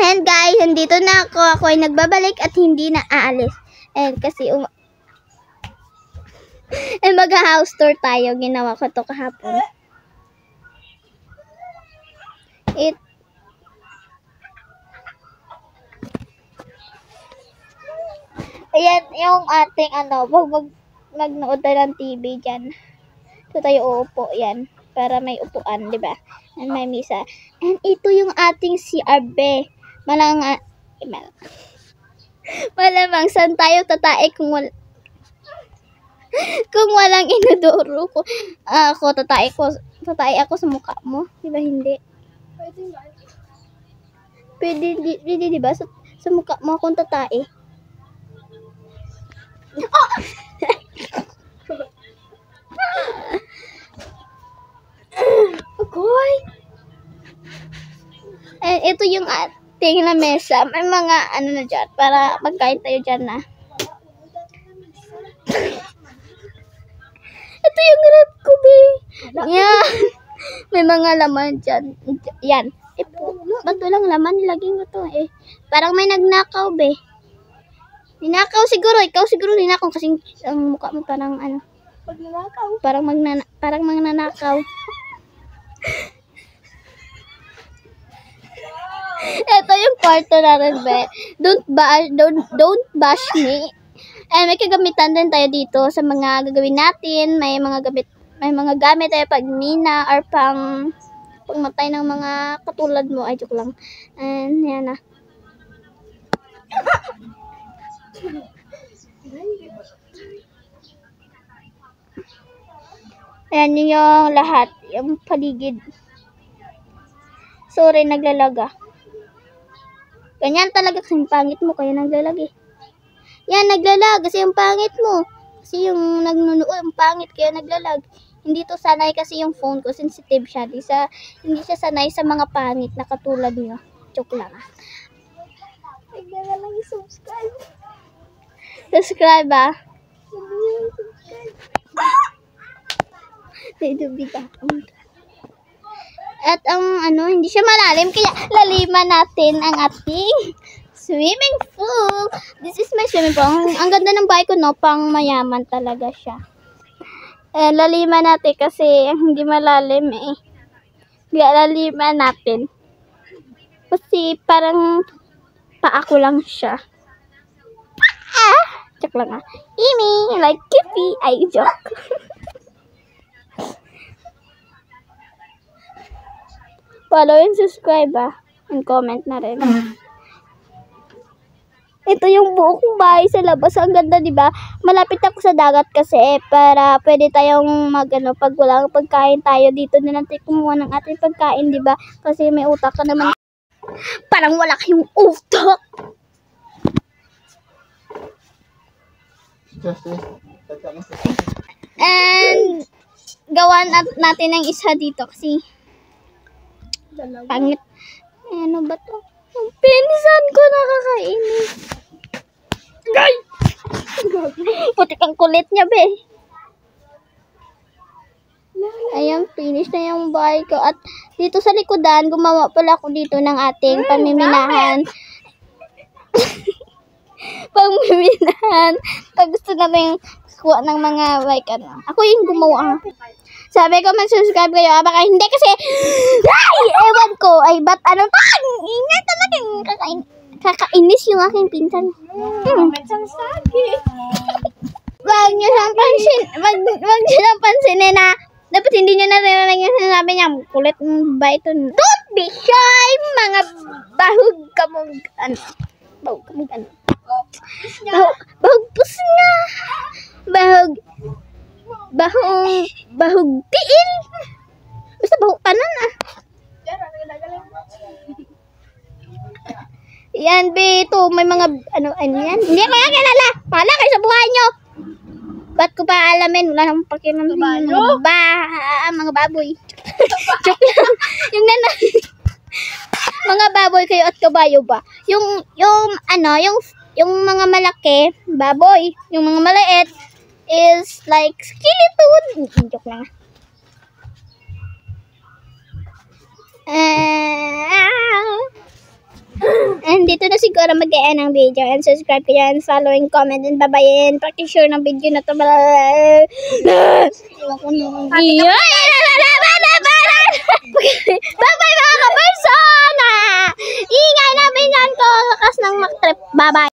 And guys, nandito na ako. Ako ay nagbabalik at hindi na aalis. And kasi mag-house tour tayo. Ginawa ko to kahapon. Ayan, yung ating magnood tayo ng TV dyan. So tayo uupo yan. Para may upuan, di ba? And may misa. And ito yung ating CRB. Malamang saan tayo tatae kung walang inodoro ko. Tatae ako sa mukha mo. Di ba hindi? Pwede di ba? Sa mukha mo akong tatae. Oh! Agoy! And ito yung ating lamesa. May mga na dyan. Para magkain tayo dyan na. Ito yung rep ko, be. Yan. May mga laman dyan. Yan. Ba't walang laman? Nilagay mo to eh. Parang may nagnakaw, be. Ninakaw siguro. Ikaw siguro ninakaw. Kasi ang mukha mo parang Pag nanakaw. Parang magnanakaw. Ito yung kwarto natin, be. Don't bash me. And may kagamitan din tayo dito sa mga gagawin natin. May mga gamit tayo pag nina or pangmatay ng mga katulad mo. Ay, joke lang. And yan na. Ayan yung lahat. Yung paligid. Sorry, naglalaga. Ganyan talaga kasi yung pangit mo. Kaya naglalagi. Yan, naglalag. Kasi yung pangit mo. Kasi yung nagnunuo, yung pangit. Kaya naglalag. Hindi to sanay kasi yung phone ko. Sensitive siya. Hindi siya sanay sa mga pangit na katulad nyo. Joke lang. Tignan na lang i-subscribe. Subscribe ah. Subscribe. At hindi siya malalim. Kaya laliman natin ang ating swimming pool. This is my swimming pool. Ang ganda ng bahay ko, no? Pang mayaman talaga siya. Laliman natin kasi hindi malalim eh. Kaya laliman natin. Kasi parang paako lang siya. Joke lang ah. Imi, like Kippy. Ay, joke. Follow and subscribe and comment na rin. Ito yung buo kong bahay sa labas. Ang ganda, di ba? Malapit ako sa dagat kasi para pwede tayong pag walang pagkain tayo dito na natin kumuha ng ating pagkain, di ba? Kasi may utak ka naman. Parang wala kayong utak. And gawan natin ng isa dito kasi pangit. Ano ba to? Ang penisan ko nakakainis. Gay! Puti kang kulit niya, be. Ayan, finish na yung bahay ko. At dito sa likodan, gumawa pala ako dito ng ating pamiminahan. Pamiminahan. Pag gusto namin kuha ng mga ako yung gumawa. Sabi ko mag-subscribe kayo. Baka hindi kasi ewan ko. Ay, ba't ingay talaga. Kakainis yung aking pinsan. Wag nyo siyang pansinin na dapat hindi nyo narinig yung sinasabi niya. Kulit ba ito? Don't be shy, mga bahug kamog bahug pus nga. Bahug tiil. Basta bahug kanan Yan, be, ito, may mga, yan. Hindi ko yan kilala. Pala kayo sa buhay nyo. Ba't ko pa alamin? Wala namang pakiram. Mga baboy. Joke lang. Mga baboy kayo at kabayo ba? Yung mga malaki, baboy. Yung mga maliit is like skeleton. Joke lang. dito na siguro mag-e-end ang video. And subscribe kayo and following, comment, and babayin. Paki-share ng video na to. Bye-bye mga kaperson! Ingay namin yan ko. Lakas ng mag-trip. Bye-bye.